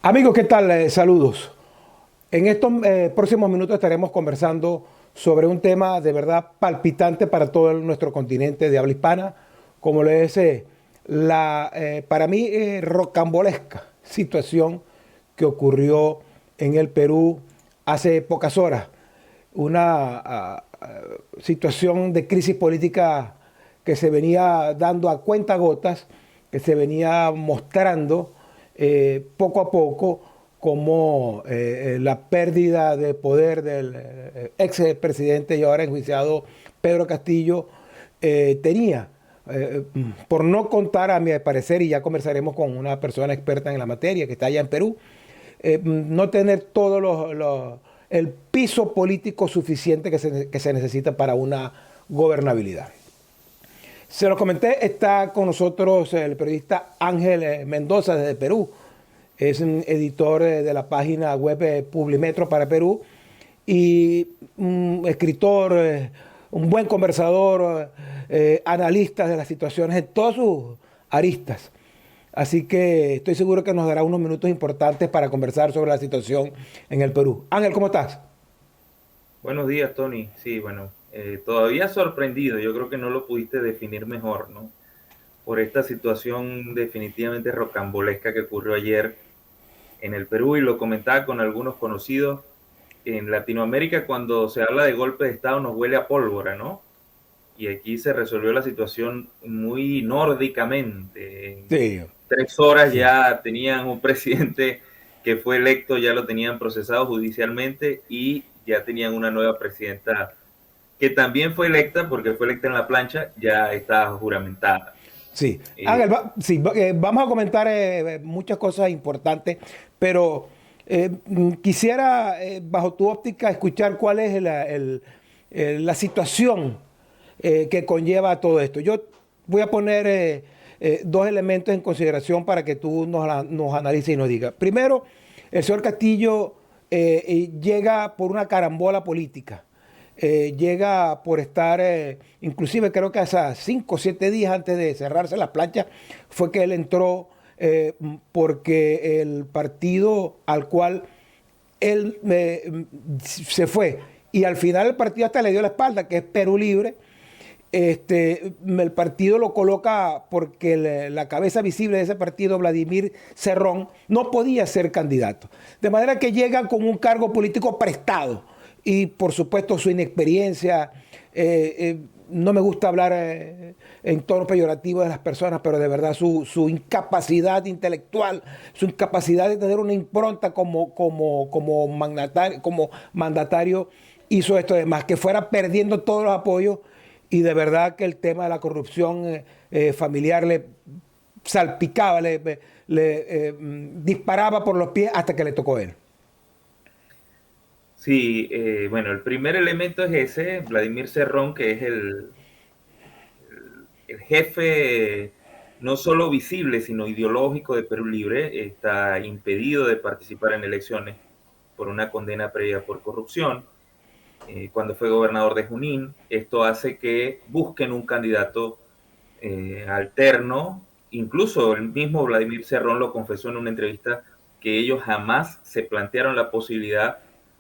Amigos, ¿qué tal? Saludos. En estos próximos minutos estaremos conversando sobre un tema de verdad palpitante para todo nuestro continente de habla hispana, como lo es para mí, rocambolesca situación que ocurrió en el Perú hace pocas horas. Una situación de crisis política que se venía dando a cuentagotas, que se venía mostrando poco a poco como la pérdida de poder del ex presidente y ahora enjuiciado Pedro Castillo tenía. Por no contar, a mi parecer, y ya conversaremos con una persona experta en la materia que está allá en Perú, no tener el piso político suficiente que se necesita para una gobernabilidad. Se lo comenté, está con nosotros el periodista Ángel Mendoza desde Perú. Es un editor de la página web Publimetro para Perú y un escritor, un buen conversador, analista de las situaciones en todas sus aristas. Así que estoy seguro que nos dará unos minutos importantes para conversar sobre la situación en el Perú. Ángel, ¿cómo estás? Buenos días, Tony. Sí, bueno, todavía sorprendido. Yo creo que no lo pudiste definir mejor, ¿no? Por esta situación definitivamente rocambolesca que ocurrió ayer en el Perú y lo comentaba con algunos conocidos. En Latinoamérica, cuando se habla de golpe de Estado, nos huele a pólvora, ¿no? Y aquí se resolvió la situación muy nórdicamente. En Sí, 3 horas sí. ya tenían un presidente que fue electo, ya lo tenían procesado judicialmente y ya tenían una nueva presidenta que también fue electa, porque fue electa en la plancha, ya está juramentada. Sí, Eh, Ángel, sí, vamos a comentar muchas cosas importantes, pero quisiera, bajo tu óptica, escuchar cuál es la situación que conlleva todo esto. Yo voy a poner dos elementos en consideración para que tú nos analices y nos digas. Primero, el señor Castillo llega por una carambola política. Llega por estar, inclusive creo que hasta 5 o 7 días antes de cerrarse las planchas, fue que él entró porque el partido al cual él se fue y al final el partido hasta le dio la espalda, que es Perú Libre. El partido lo coloca porque la cabeza visible de ese partido, Vladimir Cerrón, no podía ser candidato. De manera que llega con un cargo político prestado y por supuesto su inexperiencia. No me gusta hablar en tono peyorativo de las personas, pero de verdad su incapacidad intelectual, su incapacidad de tener una impronta como mandatario hizo esto, además, que fuera perdiendo todos los apoyos y de verdad que el tema de la corrupción familiar le salpicaba, disparaba por los pies hasta que le tocó a él. sí, bueno, el primer elemento es ese, Vladimir Cerrón, que es el jefe no solo visible, sino ideológico de Perú Libre, está impedido de participar en elecciones por una condena previa por corrupción. Cuando fue gobernador de Junín, esto hace que busquen un candidato alterno. Incluso el mismo Vladimir Cerrón lo confesó en una entrevista que ellos jamás se plantearon la posibilidad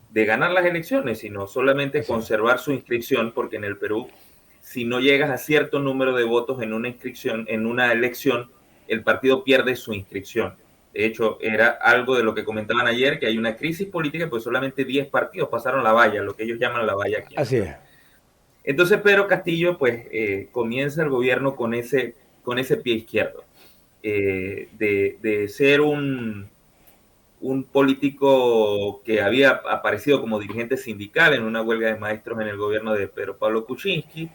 de ganar las elecciones, sino solamente Así es. conservar su inscripción, porque en el Perú, si no llegas a cierto número de votos en una inscripción, en una elección, el partido pierde su inscripción. De hecho, era algo de lo que comentaban ayer, que hay una crisis política, pues solamente 10 partidos pasaron la valla, lo que ellos llaman la valla aquí en el Así Perú. es. Entonces Pedro Castillo pues comienza el gobierno con ese pie izquierdo, de ser un político que había aparecido como dirigente sindical en una huelga de maestros en el gobierno de Pedro Pablo Kuczynski,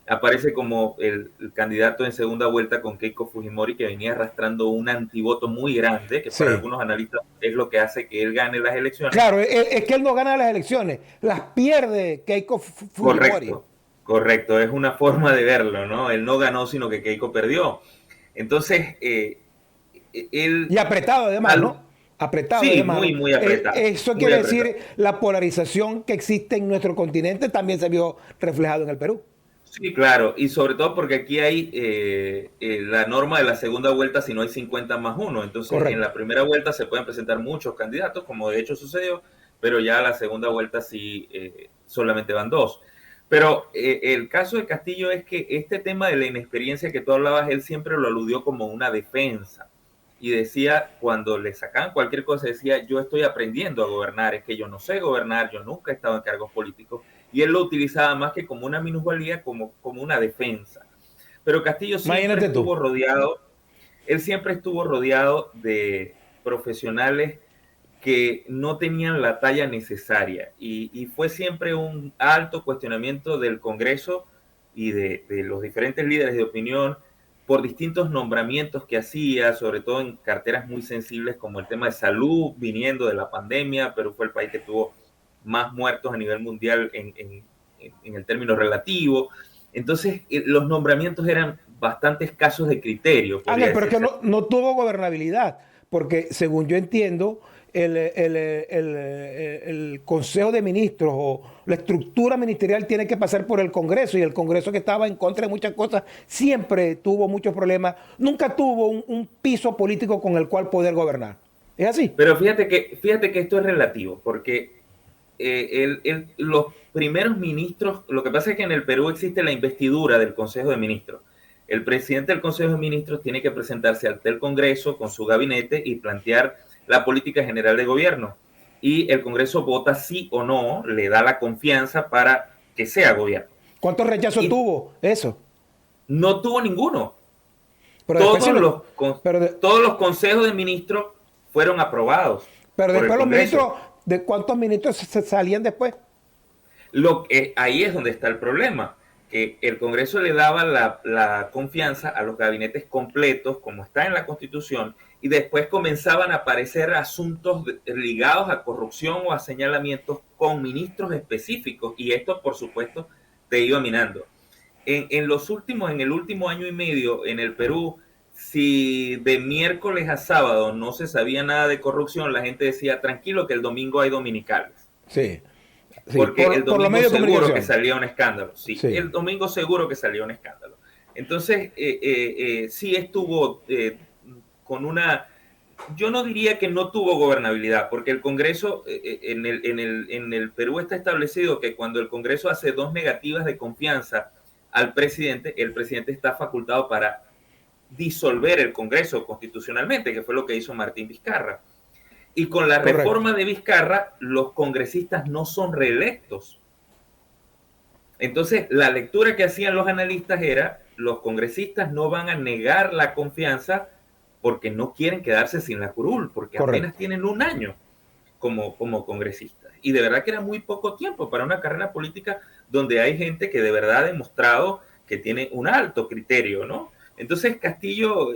aparece como el candidato en segunda vuelta con Keiko Fujimori, que venía arrastrando un antivoto muy grande, que para Sí. algunos analistas es lo que hace que él gane las elecciones. Claro, es que él no gana las elecciones, las pierde Keiko Fujimori. Correcto, correcto, es una forma de verlo, ¿no? Él no ganó, sino que Keiko perdió. Entonces, él, Y apretado además, al, ¿no? Apretado sí, además, muy, ¿no? muy apretado, Eso muy quiere apretado. decir la polarización que existe en nuestro continente también se vio reflejado en el Perú. Sí, claro, y sobre todo porque aquí hay la norma de la segunda vuelta si no hay 50 más uno. Entonces, en Correcto. la primera vuelta se pueden presentar muchos candidatos, como de hecho sucedió, pero ya la segunda vuelta sí solamente van dos. Pero el caso de Castillo es que este tema de la inexperiencia que tú hablabas, él siempre lo aludió como una defensa. Y decía, cuando le sacaban cualquier cosa, decía, yo estoy aprendiendo a gobernar, es que yo no sé gobernar, yo nunca he estado en cargos políticos, y él lo utilizaba más que como una minusvalía, como una defensa. Pero Castillo siempre Imagínate tú. estuvo rodeado, él siempre estuvo rodeado de profesionales que no tenían la talla necesaria y fue siempre un alto cuestionamiento del Congreso y de los diferentes líderes de opinión por distintos nombramientos que hacía, sobre todo en carteras muy sensibles como el tema de salud, viniendo de la pandemia. Perú fue el país que tuvo más muertos a nivel mundial en el término relativo. Entonces, los nombramientos eran bastante escasos de criterio, podría Ángel, pero es que decirse. no tuvo gobernabilidad, porque según yo entiendo, el Consejo de Ministros o la estructura ministerial tiene que pasar por el Congreso y el Congreso, que estaba en contra de muchas cosas, siempre tuvo muchos problemas, nunca tuvo un piso político con el cual poder gobernar. ¿Es así? Pero fíjate que esto es relativo, porque los primeros ministros, lo que pasa es que en el Perú existe la investidura del Consejo de Ministros. El presidente del Consejo de Ministros tiene que presentarse ante el Congreso con su gabinete y plantear la política general de gobierno. Y el Congreso vota sí o no, le da la confianza para que sea gobierno. ¿Cuántos rechazos Y tuvo eso? no tuvo ninguno. Pero después sí Todos lo, los, pero, todos los consejos de ministros fueron aprobados pero por el después los Congreso. ministros, ¿de cuántos ministros se salían después? Ahí es donde está el problema, que el Congreso le daba la confianza a los gabinetes completos, como está en la Constitución, y después comenzaban a aparecer asuntos ligados a corrupción o a señalamientos con ministros específicos, y esto, por supuesto, te iba minando. En el último año y medio en el Perú, si de miércoles a sábado no se sabía nada de corrupción, la gente decía, tranquilo que el domingo hay dominicales. Sí, sí, Porque el por los domingo medios de seguro que comunicación. salía un escándalo. Sí, Sí. el domingo seguro que salía un escándalo. Entonces, sí estuvo con una... Yo no diría que no tuvo gobernabilidad, porque el Congreso en el Perú está establecido que cuando el Congreso hace dos negativas de confianza al presidente, el presidente está facultado para disolver el Congreso constitucionalmente, que fue lo que hizo Martín Vizcarra. Y con la Correcto. reforma de Vizcarra, los congresistas no son reelectos. Entonces, la lectura que hacían los analistas era, los congresistas no van a negar la confianza porque no quieren quedarse sin la curul, porque apenas Correcto. tienen un año como congresistas. Y de verdad que era muy poco tiempo para una carrera política donde hay gente que de verdad ha demostrado que tiene un alto criterio, ¿no? Entonces Castillo,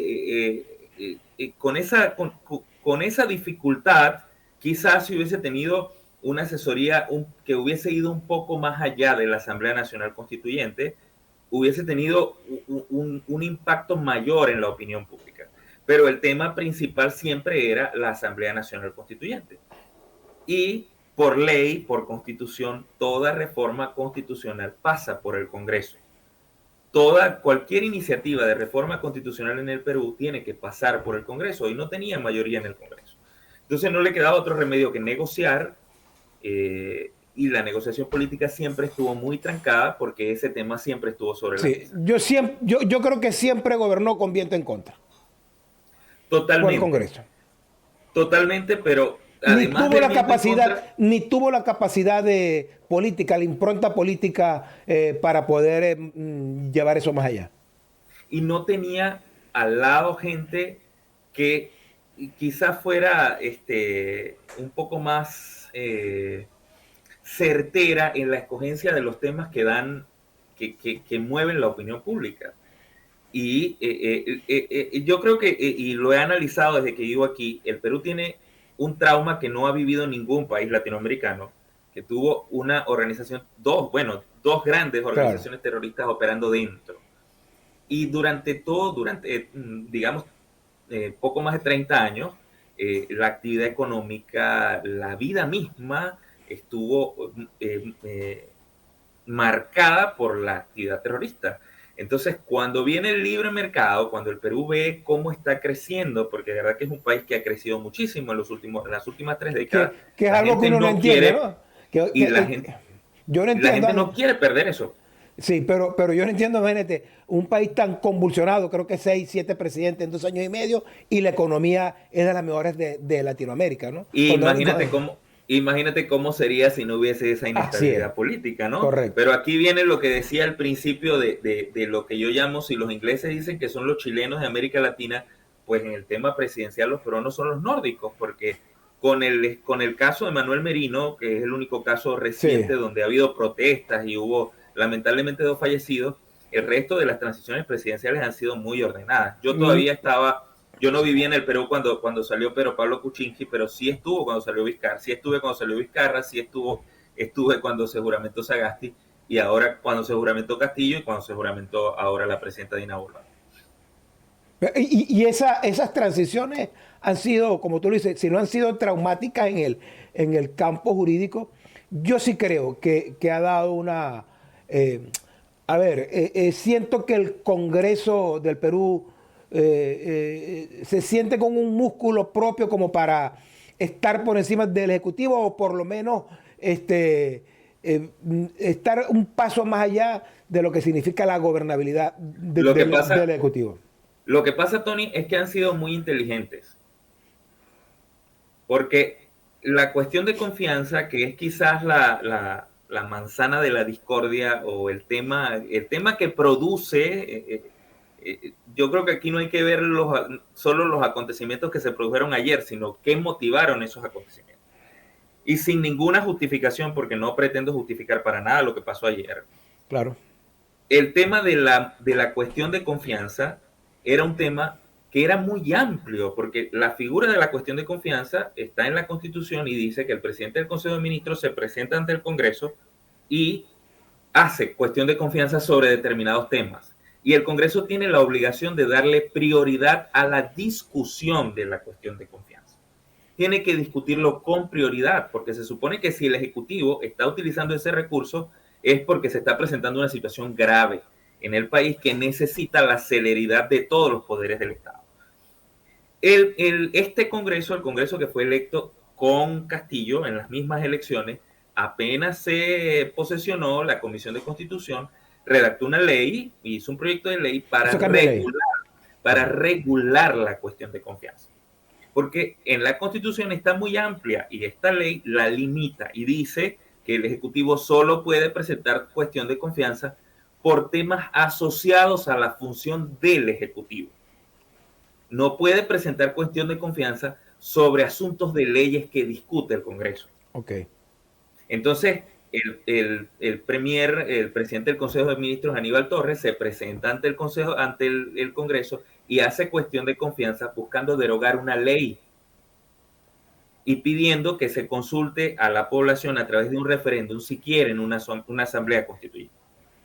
con esa dificultad, quizás si hubiese tenido una asesoría que hubiese ido un poco más allá de la Asamblea Nacional Constituyente, hubiese tenido un impacto mayor en la opinión pública. Pero el tema principal siempre era la Asamblea Nacional Constituyente. Y por ley, por constitución, toda reforma constitucional pasa por el Congreso. Cualquier iniciativa de reforma constitucional en el Perú tiene que pasar por el Congreso y no tenía mayoría en el Congreso. Entonces no le quedaba otro remedio que negociar, y la negociación política siempre estuvo muy trancada porque ese tema siempre estuvo sobre la Sí, mesa. yo creo que siempre gobernó con viento en contra por el Totalmente, Congreso. totalmente, pero Ni además tuvo del la viento en capacidad, contra, ni tuvo la capacidad de política, la impronta política para poder llevar eso más allá. y no tenía al lado gente que quizás fuera un poco más certera en la escogencia de los temas que dan, que mueven la opinión pública. Y yo creo que, y lo he analizado desde que vivo aquí, el Perú tiene un trauma que no ha vivido ningún país latinoamericano, que tuvo una organización, dos grandes Claro. organizaciones terroristas operando dentro. Y digamos, poco más de 30 años, la actividad económica, la vida misma estuvo marcada por la actividad terrorista. Entonces, cuando viene el libre mercado, cuando el Perú ve cómo está creciendo, porque de verdad que es un país que ha crecido muchísimo en las últimas 3 décadas, Que es la algo que gente uno no no entiende, quiere, ¿no? y la gente, Yo no la entiendo. gente no quiere perder eso. Sí, pero yo no entiendo, imagínate, un país tan convulsionado, creo que 6, 7 presidentes en 2 años y medio, y la economía es de las mejores de Latinoamérica, ¿no? Y imagínate cómo sería si no hubiese esa Así es, inestabilidad política, ¿no? correcto. Pero aquí viene lo que decía al principio de lo que yo llamo, si los ingleses dicen que son los chilenos de América Latina, pues en el tema presidencial los peruanos son los nórdicos, porque con el caso de Manuel Merino, que es el único caso Sí. reciente donde ha habido protestas y hubo lamentablemente 2 fallecidos, el resto de las transiciones presidenciales han sido muy ordenadas. Mm, Yo no vivía en el Perú cuando salió Pedro Pablo Kuczynski, pero sí estuvo cuando salió Vizcarra, sí estuve cuando salió Vizcarra, estuve cuando se juramentó Sagasti, y ahora cuando se juramentó Castillo y cuando se juramentó ahora la presidenta Dina Boluarte. esas transiciones han sido, como tú lo dices, si no han sido traumáticas en el campo jurídico, yo sí creo que ha dado una... a ver, siento que el Congreso del Perú se siente con un músculo propio como para estar por encima del Ejecutivo o por lo menos estar un paso más allá de lo que significa la gobernabilidad Lo que del pasa, Ejecutivo. lo que pasa, Tony, es que han sido muy inteligentes, porque la cuestión de confianza, que es quizás la manzana de la discordia o el tema que produce, yo creo que aquí no hay que ver solo los acontecimientos que se produjeron ayer, sino qué motivaron esos acontecimientos. Y sin ninguna justificación, porque no pretendo justificar para nada lo que pasó ayer, Claro. el tema de la cuestión de confianza era un tema que era muy amplio, porque la figura de la cuestión de confianza está en la Constitución y dice que el presidente del Consejo de Ministros se presenta ante el Congreso y hace cuestión de confianza sobre determinados temas. Y el Congreso tiene la obligación de darle prioridad a la discusión de la cuestión de confianza. Tiene que discutirlo con prioridad, porque se supone que si el Ejecutivo está utilizando ese recurso es porque se está presentando una situación grave en el país que necesita la celeridad de todos los poderes del Estado. Este Congreso, el Congreso que fue electo con Castillo en las mismas elecciones, apenas se posesionó, la Comisión de Constitución redactó una ley, hizo un proyecto de ley Eso cambia de ley. para regular la cuestión de confianza. Porque en la Constitución está muy amplia y esta ley la limita y dice que el Ejecutivo solo puede presentar cuestión de confianza por temas asociados a la función del Ejecutivo. No puede presentar cuestión de confianza sobre asuntos de leyes que discute el Congreso. Ok. Entonces, el presidente del Consejo de Ministros, Aníbal Torres, se presenta ante el Congreso y hace cuestión de confianza buscando derogar una ley y pidiendo que se consulte a la población a través de un referéndum si quieren una asamblea constituyente.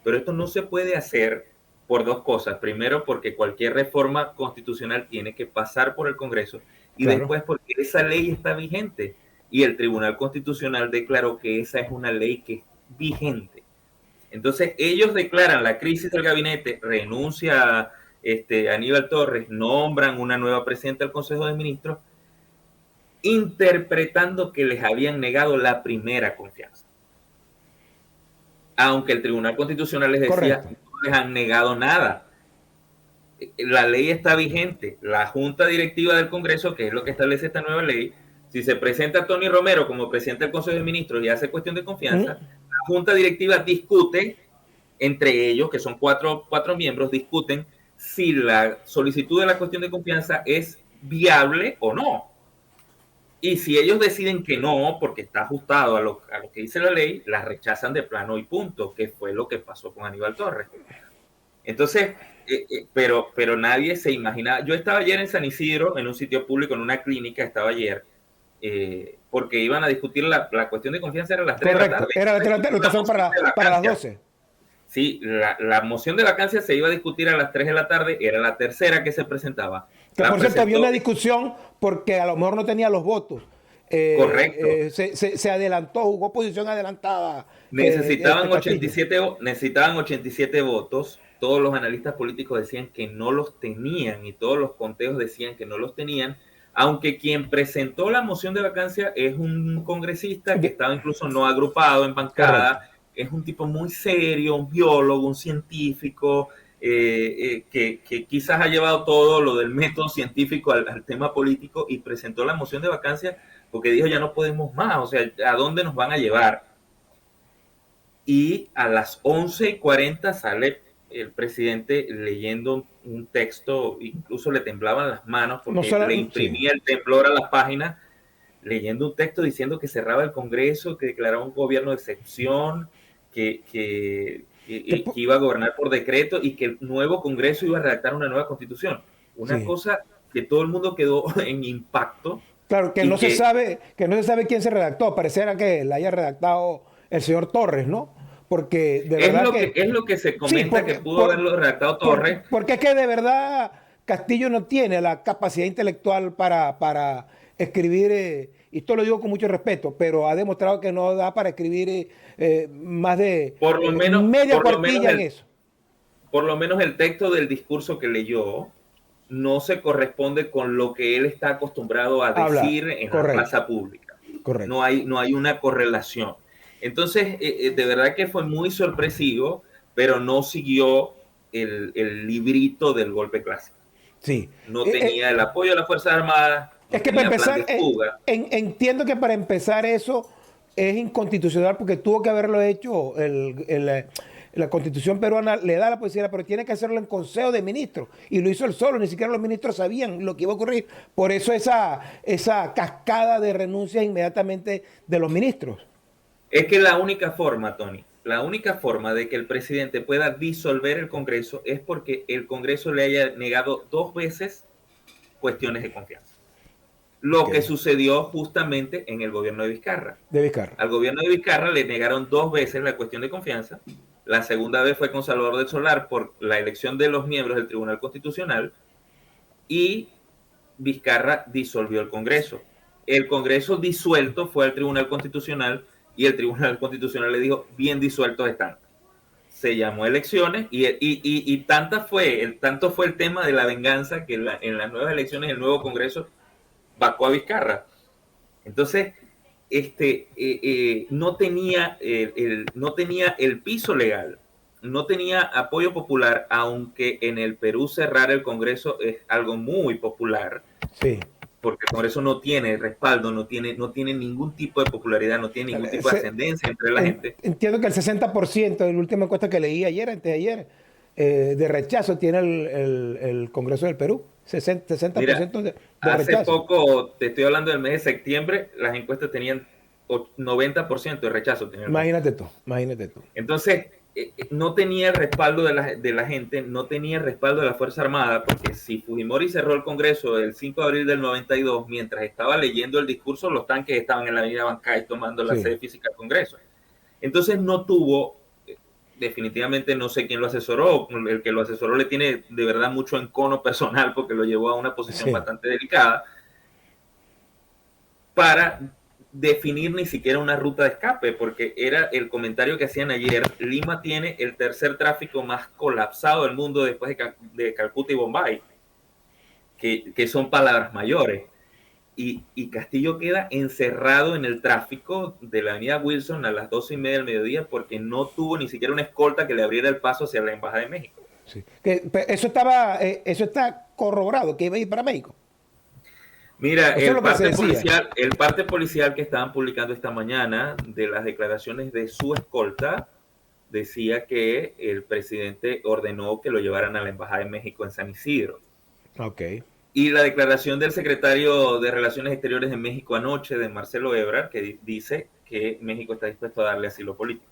Pero esto no se puede hacer por dos cosas. Primero, porque cualquier reforma constitucional tiene que pasar por el Congreso y Claro. después porque esa ley está vigente y el Tribunal Constitucional declaró que esa es una ley que es vigente. Entonces, ellos declaran la crisis del gabinete, renuncia Aníbal Torres, nombran una nueva presidenta del Consejo de Ministros, interpretando que les habían negado la primera confianza. Aunque el Tribunal Constitucional les decía, Correcto. no les han negado nada. La ley está vigente. La Junta Directiva del Congreso, que es lo que establece esta nueva ley, si se presenta Tony Romero como presidente del Consejo de Ministros y hace cuestión de confianza, la Junta Directiva discute, entre ellos, que son cuatro miembros, discuten si la solicitud de la cuestión de confianza es viable o no. Y si ellos deciden que no, porque está ajustado a lo que dice la ley, la rechazan de plano y punto, que fue lo que pasó con Aníbal Torres. Entonces, pero nadie se imagina. Yo estaba ayer en San Isidro, en un sitio público, en una clínica, estaba ayer, porque iban a discutir la cuestión de confianza, era a las 3 de la Correcto. tarde. Era la votación para las 12. Sí, la moción de vacancia se iba a discutir a las 3 de la tarde, era la tercera que se presentaba. Que por cierto había una discusión porque a lo mejor no tenía los votos. Correcto. Se adelantó, jugó posición adelantada. Necesitaban 87 votos. Todos los analistas políticos decían que no los tenían y todos los conteos decían que no los tenían, aunque quien presentó la moción de vacancia es un congresista que estaba incluso no agrupado en bancada. Correcto. Es un tipo muy serio, un biólogo, un científico, que quizás ha llevado todo lo del método científico al tema político y presentó la moción de vacancia porque dijo ya no podemos más, o sea, ¿a dónde nos van a llevar? Y a las 11:40 sale el presidente leyendo un texto, incluso le temblaban las manos porque le imprimía el temblor a las páginas, leyendo un texto diciendo que cerraba el Congreso, que declaraba un gobierno de excepción, que iba a gobernar por decreto y que el nuevo Congreso iba a redactar una nueva constitución. Una cosa que todo el mundo quedó en impacto. Claro, que no se sabe quién se redactó. Pareciera que la haya redactado el señor Torres, ¿no? Porque de verdad es lo que se comenta, que pudo haberlo redactado Torres. Porque es que de verdad Castillo no tiene la capacidad intelectual para escribir, y esto lo digo con mucho respeto, pero ha demostrado que no da para escribir más de media cuartilla en eso. Por lo menos el texto del discurso que leyó no se corresponde con lo que él está acostumbrado a decir en la plaza pública. Correcto. No hay una correlación. Entonces, de verdad que fue muy sorpresivo, pero no siguió el librito del golpe clásico. Sí. No tenía el apoyo de las Fuerzas Armadas. No es que para empezar, entiendo que para empezar eso es inconstitucional porque tuvo que haberlo hecho la Constitución peruana le da la posibilidad, pero tiene que hacerlo en Consejo de Ministros. Y lo hizo él solo, ni siquiera los ministros sabían lo que iba a ocurrir. Por eso esa cascada de renuncias inmediatamente de los ministros. Es que la única forma, Tony, la única forma de que el presidente pueda disolver el Congreso es porque el Congreso le haya negado 2 veces cuestiones de confianza. Lo que sucedió justamente en el gobierno de Vizcarra. Al gobierno de Vizcarra le negaron 2 veces la cuestión de confianza. La segunda vez fue con Salvador del Solar por la elección de los miembros del Tribunal Constitucional y Vizcarra disolvió el Congreso. El Congreso disuelto fue al Tribunal Constitucional y el Tribunal Constitucional le dijo, bien disueltos están. Se llamó elecciones y tanto fue el tema de la venganza que en las nuevas elecciones el nuevo Congreso vacó a Vizcarra. Entonces, no tenía el piso legal, no tenía apoyo popular, aunque en el Perú cerrar el Congreso es algo muy popular. Sí. Porque el Congreso no tiene respaldo, no tiene ningún tipo de popularidad, no tiene ningún tipo de ascendencia entre la gente. Entiendo que el 60% de la última encuesta que leí antes de ayer, de rechazo tiene el Congreso del Perú. 60% Mira, de hace rechazo. Poco, te estoy hablando del mes de septiembre, las encuestas tenían 90% de rechazo. Imagínate tú. Entonces, no tenía el respaldo de la gente, no tenía el respaldo de la Fuerza Armada, porque si Fujimori cerró el Congreso el 5 de abril del 92, mientras estaba leyendo el discurso, los tanques estaban en la avenida Bancay tomando la sede física del Congreso. Entonces no tuvo, definitivamente no sé quién lo asesoró, el que lo asesoró le tiene de verdad mucho encono personal porque lo llevó a una posición bastante delicada, para definir ni siquiera una ruta de escape, porque era el comentario que hacían ayer. Lima tiene el tercer tráfico más colapsado del mundo después de Calcuta y Bombay, que son palabras mayores. Y Castillo queda encerrado en el tráfico de la avenida Wilson a las 12:30 del mediodía porque no tuvo ni siquiera una escolta que le abriera el paso hacia la Embajada de México. Sí. Eso está corroborado, que iba a ir para México. Mira, el parte policial que estaban publicando esta mañana de las declaraciones de su escolta decía que el presidente ordenó que lo llevaran a la Embajada de México en San Isidro. Okay. Y la declaración del secretario de Relaciones Exteriores de México anoche, de Marcelo Ebrard, que dice que México está dispuesto a darle asilo político.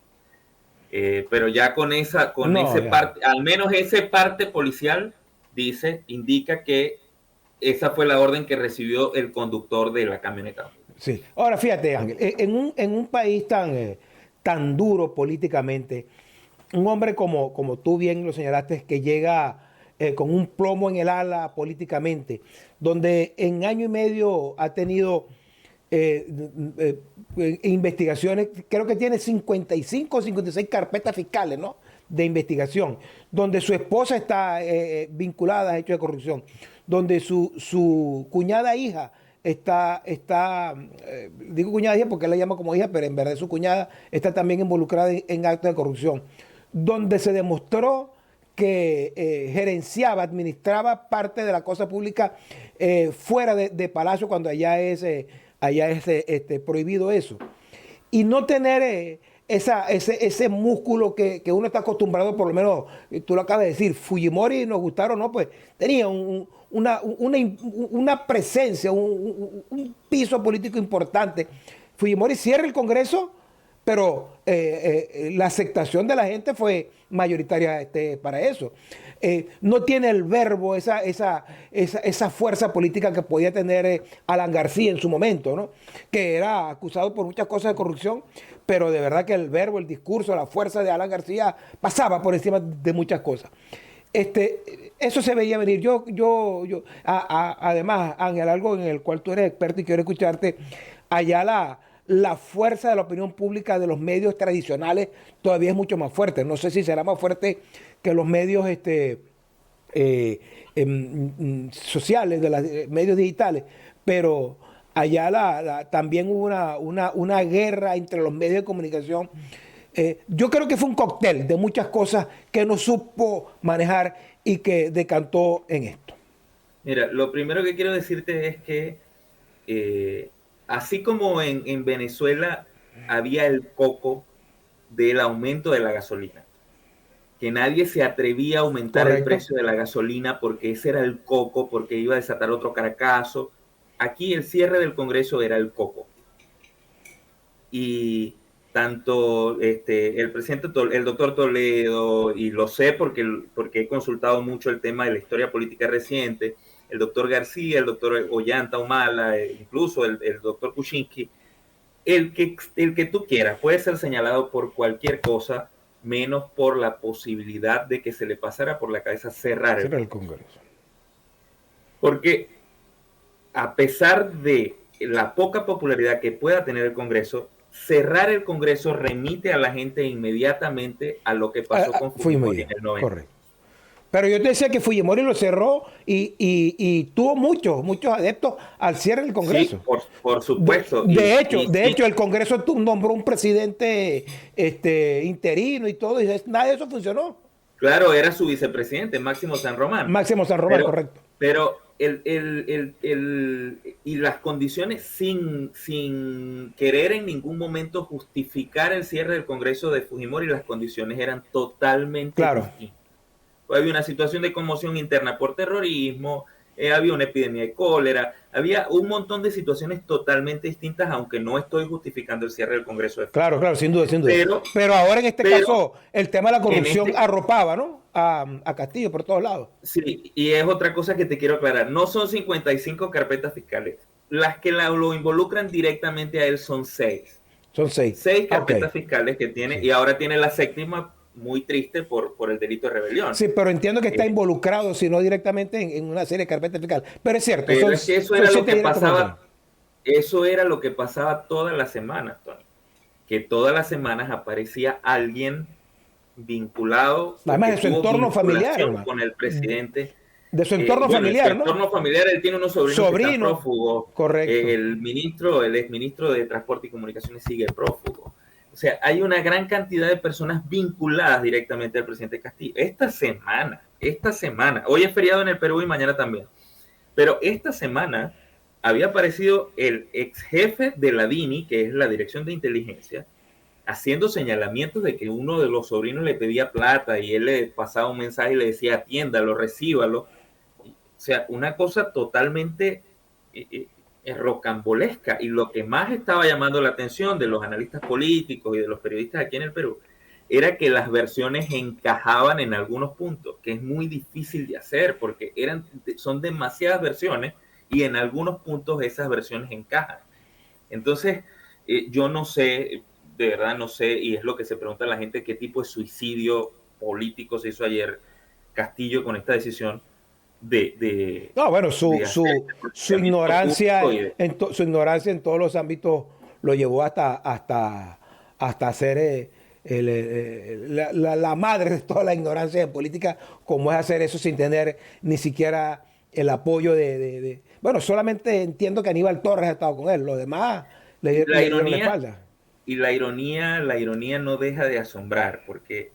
Pero ya parte, al menos ese parte policial indica que esa fue la orden que recibió el conductor de la camioneta. Sí. Ahora, fíjate, Ángel, en un país tan duro políticamente, un hombre como tú bien lo señalaste, que llega con un plomo en el ala políticamente, donde en año y medio ha tenido eh, investigaciones, creo que tiene 55 o 56 carpetas fiscales, ¿no? De investigación, donde su esposa está vinculada a hechos de corrupción, donde su cuñada hija digo cuñada hija porque él la llama como hija, pero en verdad su cuñada está también involucrada en actos de corrupción, donde se demostró que gerenciaba, administraba parte de la cosa pública fuera de Palacio cuando allá es prohibido eso. Y no tener ese músculo que uno está acostumbrado, por lo menos, tú lo acabas de decir, Fujimori, nos gustaron o no, pues tenía una presencia, un piso político importante. Fujimori cierra el Congreso, pero la aceptación de la gente fue mayoritaria para eso. No tiene el verbo, esa fuerza política que podía tener Alan García en su momento, ¿no? Que era acusado por muchas cosas de corrupción, pero de verdad que el verbo, el discurso, la fuerza de Alan García pasaba por encima de muchas cosas. Eso se veía venir. Además, Ángel, algo en el cual tú eres experto y quiero escucharte, allá la fuerza de la opinión pública de los medios tradicionales todavía es mucho más fuerte. No sé si será más fuerte que los medios sociales, de los medios digitales, pero allá también hubo una guerra entre los medios de comunicación. Yo creo que fue un cóctel de muchas cosas que no supo manejar y que decantó en esto. Mira, lo primero que quiero decirte es que así como en Venezuela había el coco del aumento de la gasolina, que nadie se atrevía a aumentar el Correcto. precio de la gasolina porque ese era el coco, porque iba a desatar otro caracazo. Aquí el cierre del Congreso era el coco. Y tanto el presidente, el doctor Toledo, y lo sé porque he consultado mucho el tema de la historia política reciente, el doctor García, el doctor Ollanta Humala, incluso el doctor Kuczynski, el que tú quieras puede ser señalado por cualquier cosa, menos por la posibilidad de que se le pasara por la cabeza cerrar el Congreso. Porque a pesar de la poca popularidad que pueda tener el Congreso, cerrar el Congreso remite a la gente inmediatamente a lo que pasó con Fujimori en el 90. Correcto. Pero yo te decía que Fujimori lo cerró y tuvo muchos adeptos al cierre del Congreso. Sí, por supuesto. De hecho, el Congreso nombró un presidente interino y todo, y nada de eso funcionó. Claro, era su vicepresidente, Máximo San Román. Máximo San Román, correcto. Pero y las condiciones sin querer en ningún momento justificar el cierre del Congreso de Fujimori, las condiciones eran totalmente distintas. Había una situación de conmoción interna por terrorismo, había una epidemia de cólera, había un montón de situaciones totalmente distintas, aunque no estoy justificando el cierre del Congreso de Fujimori. Claro, sin duda. Pero ahora en este caso, el tema de la corrupción arropaba, ¿no? A Castillo por todos lados. Sí, y es otra cosa que te quiero aclarar. No son 55 carpetas fiscales. Las que lo involucran directamente a él son 6. Son 6. 6 carpetas fiscales que tiene, sí. Y ahora tiene la séptima, muy triste por el delito de rebelión. Sí, pero entiendo que está involucrado, si no directamente, en una serie de carpetas fiscales. Pero es cierto. Pero es que eso era lo que pasaba. Eso era lo que pasaba todas las semanas, Tony. Que todas las semanas aparecía alguien vinculado. Además de su entorno familiar. Con el presidente. De su entorno familiar, ¿no? De su entorno familiar, él tiene unos sobrinos que están prófugos. Correcto. El exministro de Transporte y Comunicaciones sigue prófugo. O sea, hay una gran cantidad de personas vinculadas directamente al presidente Castillo. Esta semana, hoy es feriado en el Perú y mañana también, pero esta semana había aparecido el ex jefe de la DINI, que es la Dirección de Inteligencia, haciendo señalamientos de que uno de los sobrinos le pedía plata y él le pasaba un mensaje y le decía atiéndalo, recíbalo. O sea, una cosa totalmente rocambolesca, y lo que más estaba llamando la atención de los analistas políticos y de los periodistas aquí en el Perú era que las versiones encajaban en algunos puntos, que es muy difícil de hacer porque son demasiadas versiones y en algunos puntos esas versiones encajan. Entonces, yo no sé, de verdad no sé, y es lo que se pregunta la gente, qué tipo de suicidio político se hizo ayer Castillo con esta decisión, No, bueno, de hacer este su pronunciamiento público ignorancia y de, su ignorancia en todos los ámbitos lo llevó hasta ser la madre de toda la ignorancia de política, como es hacer eso sin tener ni siquiera el apoyo Bueno, solamente entiendo que Aníbal Torres ha estado con él, los demás y la le dieron la ironía, espalda. la ironía no deja de asombrar, porque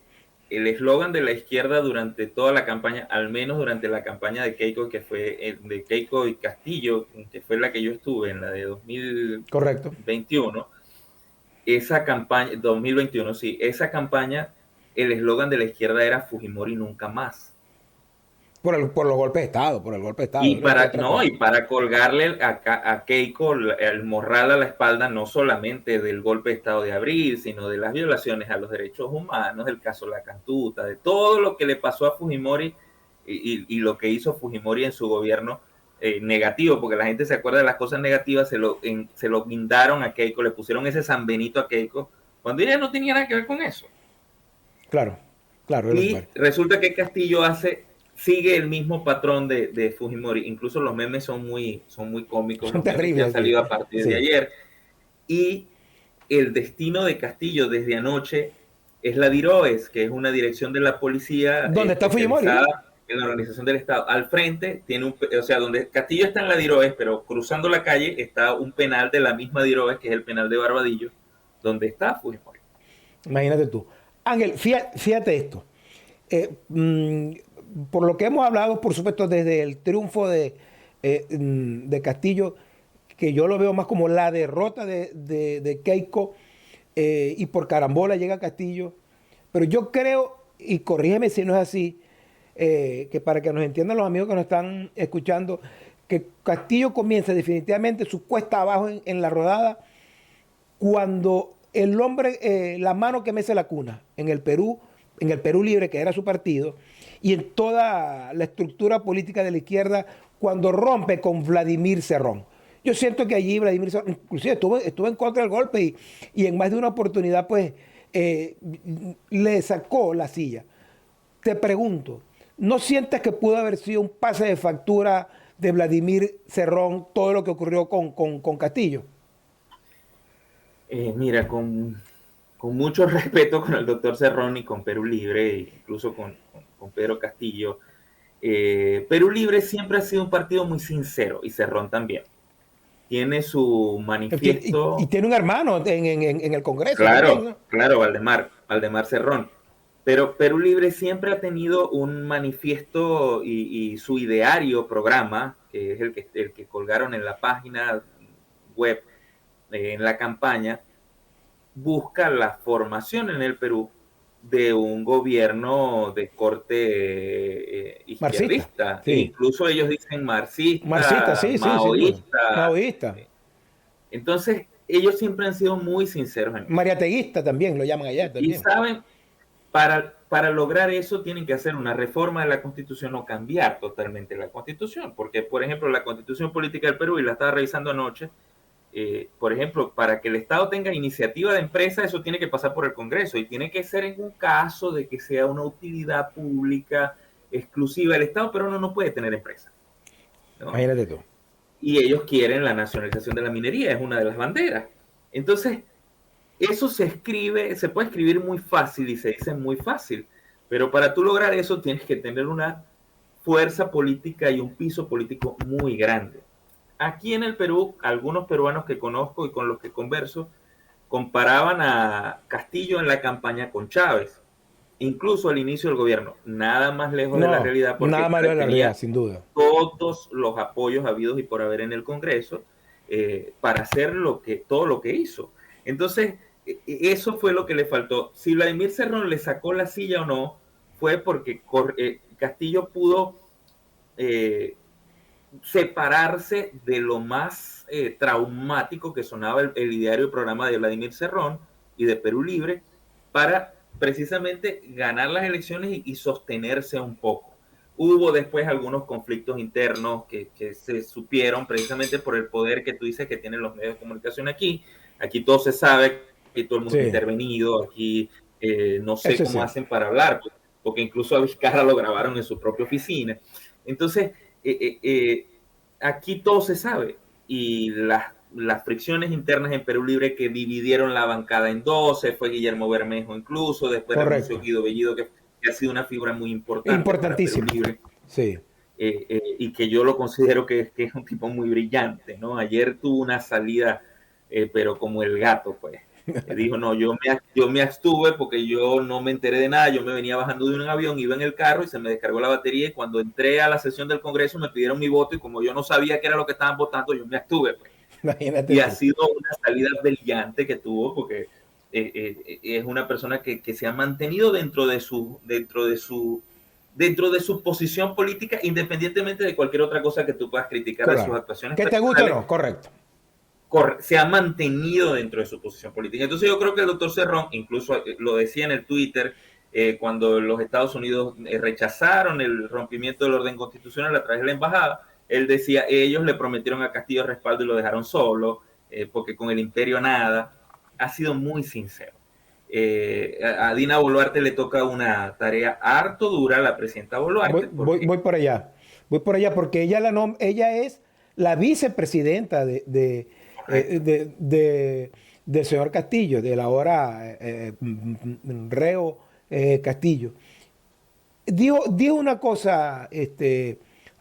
el eslogan de la izquierda durante toda la campaña, al menos durante la campaña de Keiko, que fue de Keiko y Castillo, que fue la que yo estuve en la de Correcto. 2021, esa campaña, 2021, sí, esa campaña, el eslogan de la izquierda era Fujimori nunca más. Por los golpes de Estado, por el golpe de Estado, Y no entre para, otras no, cosas. y para colgarle a Keiko el morral a la espalda, no solamente del golpe de Estado de abril, sino de las violaciones a los derechos humanos, del caso La Cantuta, de todo lo que le pasó a Fujimori y lo que hizo Fujimori en su gobierno negativo, porque la gente se acuerda de las cosas negativas, se lo guindaron a Keiko, le pusieron ese San Benito a Keiko, cuando ella no tenía nada que ver con eso. Claro, claro, Y resulta que Castillo sigue el mismo patrón de Fujimori. Incluso los memes son muy cómicos, son los memes que han terribles, sí. salido a partir de Sí. ayer. Y el destino de Castillo desde anoche es la DIROES, que es una dirección de la policía ¿Dónde está Fujimori? especializada en la organización del Estado. Al frente tiene o sea, donde Castillo está en la DIROES, pero cruzando la calle está un penal de la misma DIROES, que es el penal de Barbadillo, donde está Fujimori. Imagínate tú. Ángel, fíjate esto. Por lo que hemos hablado, por supuesto, desde el triunfo de Castillo, que yo lo veo más como la derrota de Keiko, y por carambola llega Castillo. Pero yo creo, y corrígeme si no es así, que para que nos entiendan los amigos que nos están escuchando, que Castillo comienza definitivamente su cuesta abajo en la rodada cuando el hombre, la mano que mece la cuna en el Perú Libre, que era su partido, y en toda la estructura política de la izquierda, cuando rompe con Vladimir Cerrón. Yo siento que allí Vladimir Cerrón, inclusive estuvo en contra del golpe y en más de una oportunidad, pues, le sacó la silla. Te pregunto, ¿no sientes que pudo haber sido un pase de factura de Vladimir Cerrón todo lo que ocurrió con Castillo? Mira, con mucho respeto con el doctor Cerrón y con Perú Libre, incluso con Pedro Castillo, Perú Libre siempre ha sido un partido muy sincero y Cerrón también. Tiene su Y manifiesto, tiene un hermano en el Congreso también, claro, ¿no? claro, Valdemar Cerrón, pero Perú Libre siempre ha tenido un manifiesto y su ideario programa, que es el que colgaron en la página web, en la campaña, busca la formación en el Perú de un gobierno de corte Marxista, izquierdista. E sí. incluso ellos dicen Marxista, marxista, sí, sí, sin duda. maoísta. Maoísta. Entonces, ellos siempre han sido muy sinceros en eso. Mariateguista también, lo llaman allá Y también. saben, para lograr eso tienen que hacer una reforma de la Constitución o cambiar totalmente la Constitución. Porque, por ejemplo, la Constitución Política del Perú, y la estaba revisando anoche, por ejemplo, para que el Estado tenga iniciativa de empresa, eso tiene que pasar por el Congreso y tiene que ser en un caso de que sea una utilidad pública exclusiva del Estado, pero uno no puede tener empresa, ¿no? Imagínate tú. Y ellos quieren la nacionalización de la minería, es una de las banderas. Entonces, eso se puede escribir muy fácil y se dice muy fácil, pero para tú lograr eso tienes que tener una fuerza política y un piso político muy grande. Aquí en el Perú, algunos peruanos que conozco y con los que converso comparaban a Castillo en la campaña con Chávez, incluso al inicio del gobierno, nada más lejos de la No, realidad porque nada malo Chávez de la realidad, tenía sin duda. todos los apoyos habidos y por haber en el Congreso para hacer todo lo que hizo. Entonces, eso fue lo que le faltó. Si Vladimir Cerrón le sacó la silla o no, fue porque Castillo pudo separarse de lo más traumático que sonaba el ideario programa de Vladimir Cerrón y de Perú Libre para precisamente ganar las elecciones y sostenerse un poco. Hubo después algunos conflictos internos que se supieron precisamente por el poder que tú dices que tienen los medios de comunicación aquí. Aquí todo se sabe, aquí todo el mundo ha Sí, intervenido, aquí no sé eso es cómo cierto. hacen para hablar, porque incluso a Vizcarra lo grabaron en su propia oficina. Entonces, aquí todo se sabe y las fricciones internas en Perú Libre que dividieron la bancada en 12, fue Guillermo Bermejo incluso, después renunció Correcto. Guido Bellido, que ha sido una figura muy importante para Perú Importantísimo. Libre, Sí. y que yo lo considero que es un tipo muy brillante, ¿no? Ayer tuvo una salida, pero como el gato, pues. Dijo, no, yo me abstuve porque yo no me enteré de nada, yo me venía bajando de un avión, iba en el carro y se me descargó la batería y cuando entré a la sesión del Congreso me pidieron mi voto y como yo no sabía qué era lo que estaban votando, yo me abstuve, pues. Imagínate Y ha tú. sido una salida brillante que tuvo porque es una persona que se ha mantenido dentro de su posición política, independientemente de cualquier otra cosa que tú puedas criticar de sus Correcto. actuaciones Que te guste o personales, no, correcto. se ha mantenido dentro de su posición política. Entonces yo creo que el doctor Cerrón, incluso lo decía en el Twitter, cuando los Estados Unidos rechazaron el rompimiento del orden constitucional a través de la embajada, él decía, ellos le prometieron a Castillo respaldo y lo dejaron solo, porque con el imperio nada. Ha sido muy sincero. A Dina Boluarte le toca una tarea harto dura, la presidenta Boluarte, porque Voy por allá. Voy por allá porque ella es la vicepresidenta correcto, del señor Castillo, del ahora reo Castillo. Dijo una cosa,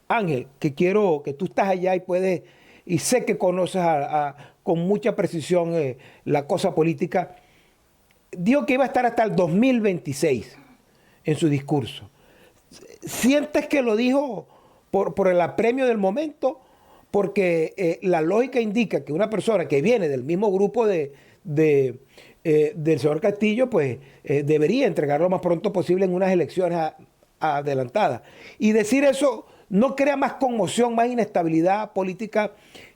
Ángel, que quiero, que tú estás allá y puedes, y sé que conoces con mucha precisión la cosa política. Dijo que iba a estar hasta el 2026 en su discurso. ¿Sientes que lo dijo por el apremio del momento? Porque la lógica indica que una persona que viene del mismo grupo del señor Castillo, pues debería entregarlo lo más pronto posible en unas elecciones adelantadas. Y decir eso no crea más conmoción, más inestabilidad política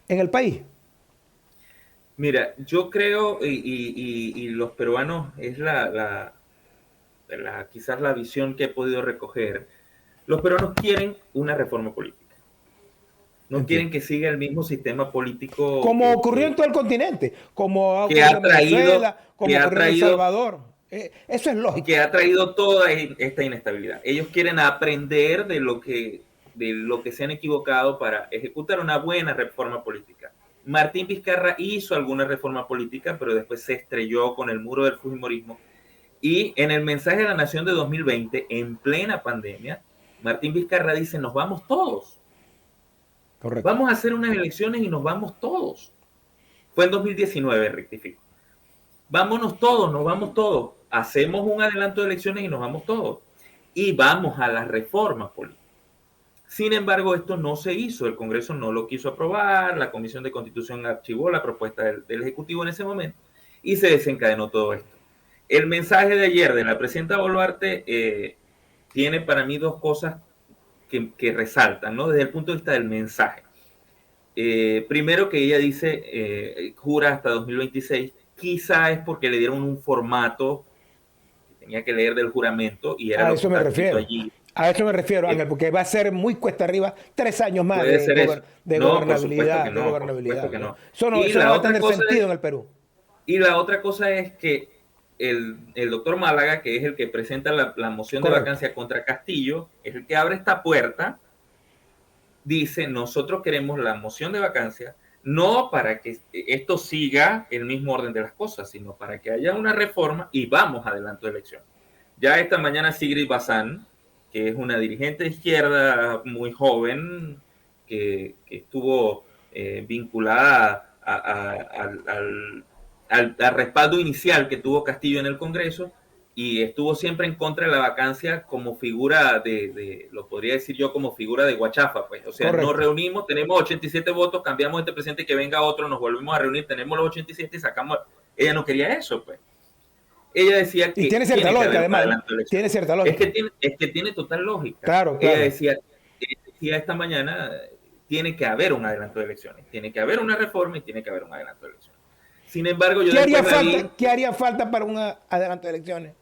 en el país. mira, yo creo, y los peruanos es quizás la visión que he podido recoger, los peruanos quieren una reforma política. No quieren Entiendo. que siga el mismo sistema político Como ocurrió en todo el continente, como ha que ocurrido ha en traído, Venezuela, como ocurrió en El Salvador. Eso es que lógico. ha traído toda esta inestabilidad. Ellos quieren aprender de lo que se han equivocado para ejecutar una buena reforma política. Martín Vizcarra hizo alguna reforma política, pero después se estrelló con el muro del fujimorismo. Y en el mensaje de la Nación de 2020, en plena pandemia, Martín Vizcarra dice, nos vamos todos. Correcto. Vamos a hacer unas elecciones y nos vamos todos. Fue en 2019, rectifico. Vámonos todos, nos vamos todos. Hacemos un adelanto de elecciones y nos vamos todos. Y vamos a la reforma política. Sin embargo, esto no se hizo, el Congreso no lo quiso aprobar, la Comisión de Constitución archivó la propuesta del Ejecutivo en ese momento y se desencadenó todo esto. El mensaje de ayer de la presidenta Boluarte tiene para mí dos cosas que resaltan, ¿no? Desde el punto de vista del mensaje. Primero que ella dice, jura hasta 2026, quizá es porque le dieron un formato que tenía que leer del juramento y era A lo que eso me está escrito refiero. allí. A eso me refiero, Eh, Ángel, porque va a ser muy cuesta arriba 3 años más Puede ser eso. de No, por supuesto gobernabilidad, que de no, por supuesto gobernabilidad, que ¿no? no. Y Eso no la va a otra tener cosa sentido es, en el Perú. y la otra cosa es que el doctor Málaga, que es el que presenta la moción de Correcto. vacancia contra Castillo, es el que abre esta puerta, dice, nosotros queremos la moción de vacancia, no para que esto siga el mismo orden de las cosas, sino para que haya una reforma y vamos adelanto de elecciones. Ya esta mañana Sigrid Bazán, que es una dirigente de izquierda muy joven, que estuvo vinculada al respaldo inicial que tuvo Castillo en el Congreso y estuvo siempre en contra de la vacancia como figura lo podría decir yo, como figura de guachafa, pues. O sea, nos Correcto. reunimos, tenemos 87 votos, cambiamos este presidente, que venga otro, nos volvemos a reunir, tenemos los 87 y sacamos. Ella no quería eso, pues. Ella decía Y que tiene cierta tiene que lógica, haber un además, ¿no? adelanto de elecciones. Tiene cierta lógica. Es que tiene total lógica. Claro, Ella claro. decía esta mañana, tiene que haber un adelanto de elecciones, tiene que haber una reforma y tiene que haber un adelanto de elecciones. Sin embargo, yo después la vi. ¿Qué haría falta para un adelanto de elecciones?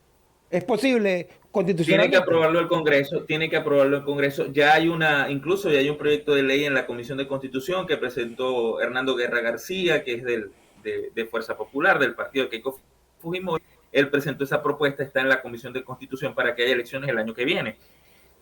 ¿Es posible Tiene que constitucionalmente? aprobarlo el Congreso, tiene que aprobarlo el Congreso. Incluso ya hay un proyecto de ley en la Comisión de Constitución que presentó Hernando Guerra García, que es de Fuerza Popular, del partido de Keiko Fujimori. Él presentó esa propuesta, está en la Comisión de Constitución para que haya elecciones el año que viene.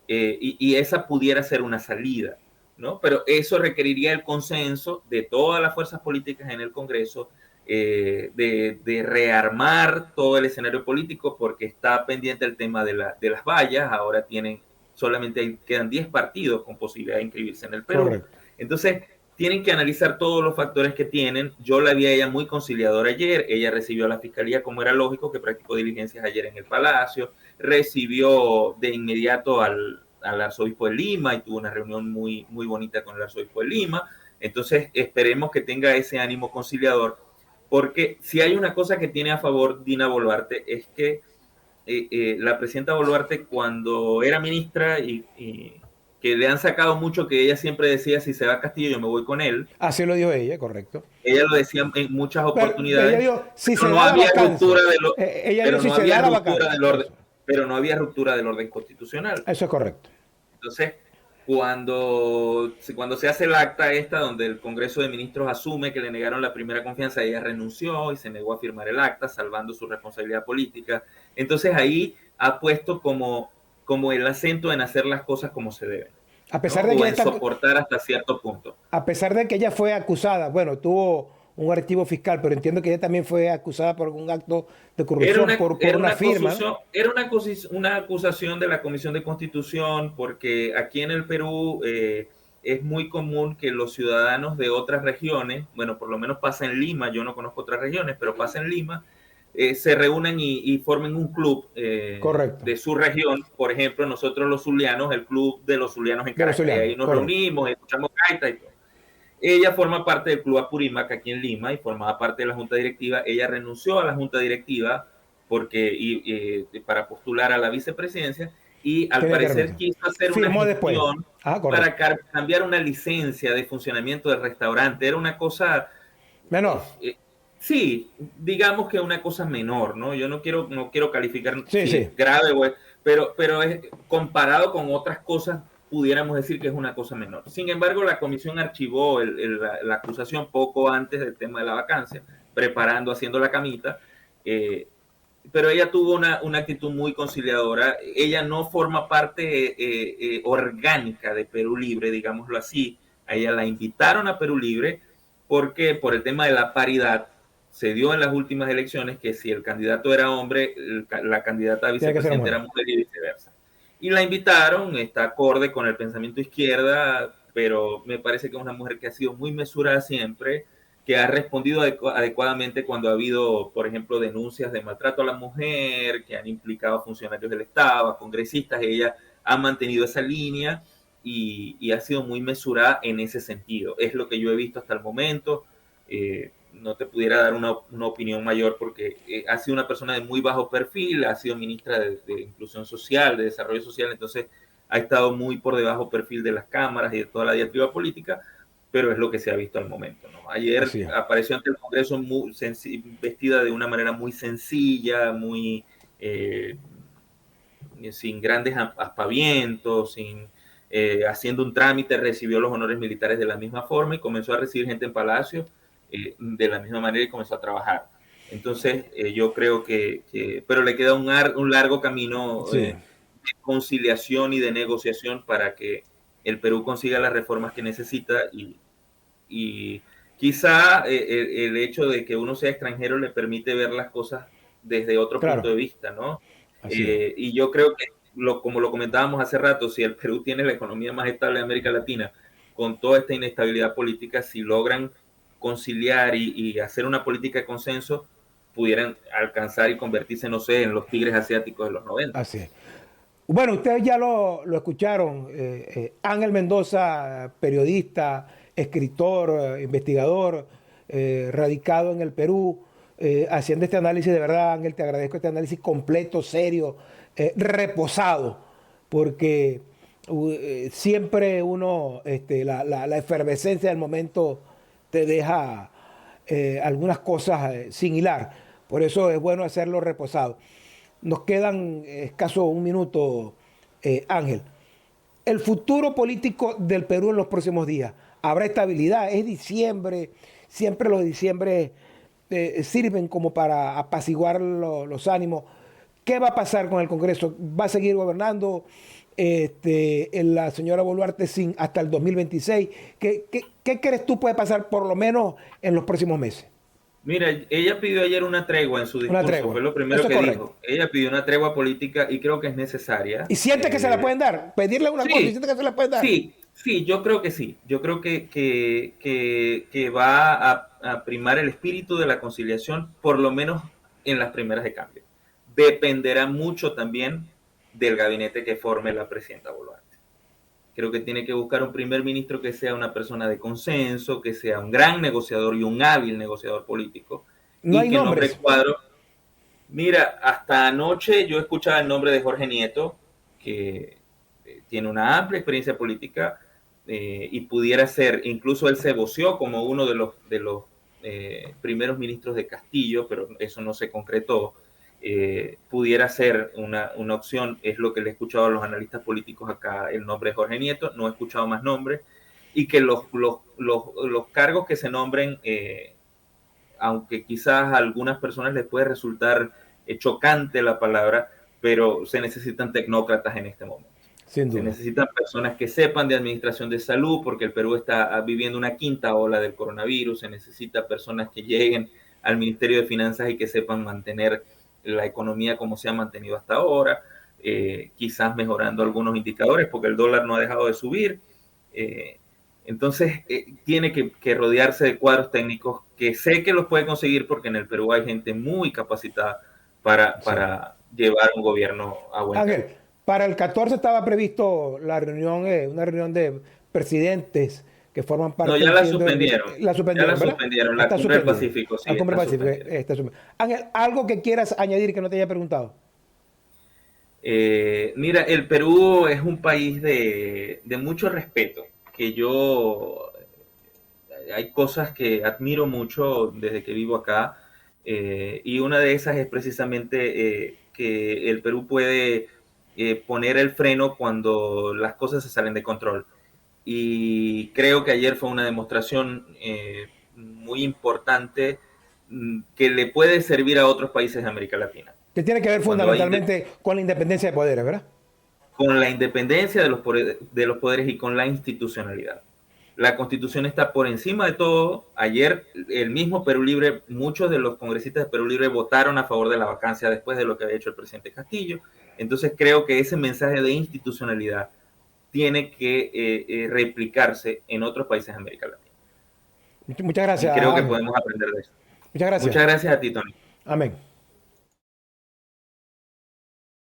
y esa pudiera ser una salida, ¿no? Pero eso requeriría el consenso de todas las fuerzas políticas en el Congreso, de rearmar todo el escenario político, porque está pendiente el tema de las vallas. Ahora quedan 10 partidos con posibilidad de inscribirse en el Perú. Correcto. Entonces, tienen que analizar todos los factores que tienen. Yo la vi a ella muy conciliadora ayer. Ella recibió a la fiscalía, como era lógico, que practicó diligencias ayer en el Palacio. Recibió de inmediato al arzobispo de Lima y tuvo una reunión muy, muy bonita con el arzobispo de Lima. Entonces, esperemos que tenga ese ánimo conciliador, porque si hay una cosa que tiene a favor Dina Boluarte es que la presidenta Boluarte, cuando era ministra y que le han sacado mucho, que ella siempre decía, si se va a Castillo yo me voy con él. Así lo dijo ella, correcto. Ella lo decía en muchas Pero ella oportunidades, dijo, si pero se no da la había vacancia. ruptura de lo, Ella dijo, pero si no se había da la ruptura vacancia. del orden, pero no había ruptura del orden constitucional. Eso es correcto. Entonces, cuando se hace el acta esta, donde el Congreso de Ministros asume que le negaron la primera confianza, ella renunció y se negó a firmar el acta, salvando su responsabilidad política. Entonces ahí ha puesto como el acento en hacer las cosas como se deben, A ¿no? pesar de O que en soportar hasta cierto punto. a pesar de que ella fue acusada, bueno, tuvo un archivo fiscal, pero entiendo que ella también fue acusada por algún acto de corrupción por una firma, ¿no? Era una acusación de la Comisión de Constitución, porque aquí en el Perú es muy común que los ciudadanos de otras regiones, bueno, por lo menos pasa en Lima, yo no conozco otras regiones, pero pasa en Lima, se reúnen y formen un club Correcto. de su región. Por ejemplo, nosotros los zulianos, el club de los zulianos en De los Caracas, y zulianos, ahí nos correcto. reunimos, escuchamos gaita y todo. Ella forma parte del Club Apurímac aquí en Lima y formaba parte de la Junta Directiva. Ella renunció a la Junta Directiva para postular a la vicepresidencia, y al Tenía que parecer renunciar. quiso hacer una Firmó después. gestión Ah, para correcto. cambiar una licencia de funcionamiento del restaurante. Era una cosa, Menor. sí, digamos que una cosa menor, ¿no? Yo no quiero calificar Sí, si sí. es grave, pero comparado con otras cosas, pudiéramos decir que es una cosa menor. Sin embargo, la comisión archivó la acusación poco antes del tema de la vacancia, haciendo la camita, pero ella tuvo una actitud muy conciliadora. Ella no forma parte orgánica de Perú Libre, digámoslo así. A ella la invitaron a Perú Libre porque por el tema de la paridad se dio en las últimas elecciones que si el candidato era hombre, la candidata a Tiene que ser vicepresidente era mujer. mujer y viceversa. Y la invitaron, está acorde con el pensamiento izquierda, pero me parece que es una mujer que ha sido muy mesurada siempre, que ha respondido adecuadamente cuando ha habido, por ejemplo, denuncias de maltrato a la mujer, que han implicado a funcionarios del Estado, a congresistas. Ella ha mantenido esa línea y ha sido muy mesurada en ese sentido. Es lo que yo he visto hasta el momento. No te pudiera dar una opinión mayor porque ha sido una persona de muy bajo perfil, ha sido ministra de Inclusión Social, de Desarrollo Social, entonces ha estado muy por debajo perfil de las cámaras y de toda la diatriba política, pero es lo que se ha visto al momento, ¿no? Ayer apareció ante el Congreso vestida de una manera muy sencilla, muy sin grandes aspavientos, haciendo un trámite, recibió los honores militares de la misma forma y comenzó a recibir gente en Palacio de la misma manera y comenzó a trabajar. Entonces, yo creo pero le queda un largo camino de conciliación y de negociación para que el Perú consiga las reformas que necesita y quizá el hecho de que uno sea extranjero le permite ver las cosas desde otro punto de vista, ¿no? Y yo creo que, como lo comentábamos hace rato, si el Perú tiene la economía más estable de América Latina, con toda esta inestabilidad política, si logran conciliar y hacer una política de consenso, pudieran alcanzar y convertirse, no sé, en los tigres asiáticos de los 90. Así es. Bueno, ustedes ya lo escucharon. Ángel Mendoza, periodista, escritor, investigador, radicado en el Perú, haciendo este análisis. De verdad, Ángel, te agradezco este análisis completo, serio, reposado, porque siempre uno, la efervescencia del momento te deja algunas cosas sin hilar. Por eso es bueno hacerlo reposado. Nos quedan escaso un minuto, Ángel. El futuro político del Perú en los próximos días. ¿Habrá estabilidad? Es diciembre, siempre los diciembre sirven como para apaciguar los ánimos. ¿Qué va a pasar con el Congreso? ¿Va a seguir gobernando? en la señora Boluarte sin, hasta el 2026. ¿Qué crees tú puede pasar por lo menos en los próximos meses? Mira, ella pidió ayer una tregua en su Una discurso, tregua. fue lo primero Eso es que correcto. dijo. Ella pidió una tregua política y creo que es necesaria. ¿Y sientes que se la pueden dar? Pedirle una cosa y Sí, sientes que se la pueden dar. sí, sí, yo creo que sí. Yo creo que va a primar el espíritu de la conciliación, por lo menos en las primeras de cambio. Dependerá mucho también del gabinete que forme la presidenta Boluarte. Creo que tiene que buscar un primer ministro que sea una persona de consenso, que sea un gran negociador y un hábil negociador político, No y hay que nombre nombres. cuadros. Mira, hasta anoche yo escuchaba el nombre de Jorge Nieto, que tiene una amplia experiencia política y pudiera ser, incluso él se voció como uno de los primeros ministros de Castillo, pero eso no se concretó. Pudiera ser una opción, es lo que le he escuchado a los analistas políticos acá, el nombre de Jorge Nieto, no he escuchado más nombres, y que los cargos que se nombren, aunque quizás a algunas personas les puede resultar chocante la palabra, pero se necesitan tecnócratas en este momento. Sin Se duda. necesitan personas que sepan de administración de salud, porque el Perú está viviendo una quinta ola del coronavirus. Se necesita personas que lleguen al Ministerio de Finanzas y que sepan mantener la economía como se ha mantenido hasta ahora, quizás mejorando algunos indicadores, porque el dólar no ha dejado de subir. Entonces, tiene que rodearse de cuadros técnicos que sé que los puede conseguir porque en el Perú hay gente muy capacitada Sí. para llevar un gobierno a buen Ángel, término. para el 14 estaba previsto la reunión, una reunión de presidentes que forman No, parte, ya la entiendo, suspendieron. la Ya la suspendieron, ¿verdad? suspendieron. La Está cumbre del suspendida. Pacífico, sí, La Cumbre está Pacífica suspendida. está suspendida. Ángel, algo que quieras añadir que no te haya preguntado. Mira, el Perú es un país de mucho respeto, que yo, hay cosas que admiro mucho desde que vivo acá, y una de esas es precisamente que el Perú puede poner el freno cuando las cosas se salen de control. Y creo que ayer fue una demostración muy importante que le puede servir a otros países de América Latina. Que tiene que ver Cuando hay fundamentalmente con la independencia de poderes, ¿verdad? con la independencia de los poderes y con la institucionalidad. La Constitución está por encima de todo. Ayer el mismo Perú Libre, muchos de los congresistas de Perú Libre votaron a favor de la vacancia después de lo que había hecho el presidente Castillo. Entonces creo que ese mensaje de institucionalidad tiene que replicarse en otros países de América Latina. Muchas Y gracias, creo que Ángel. podemos aprender de eso. Muchas gracias. Muchas gracias a ti, Tony. Amén.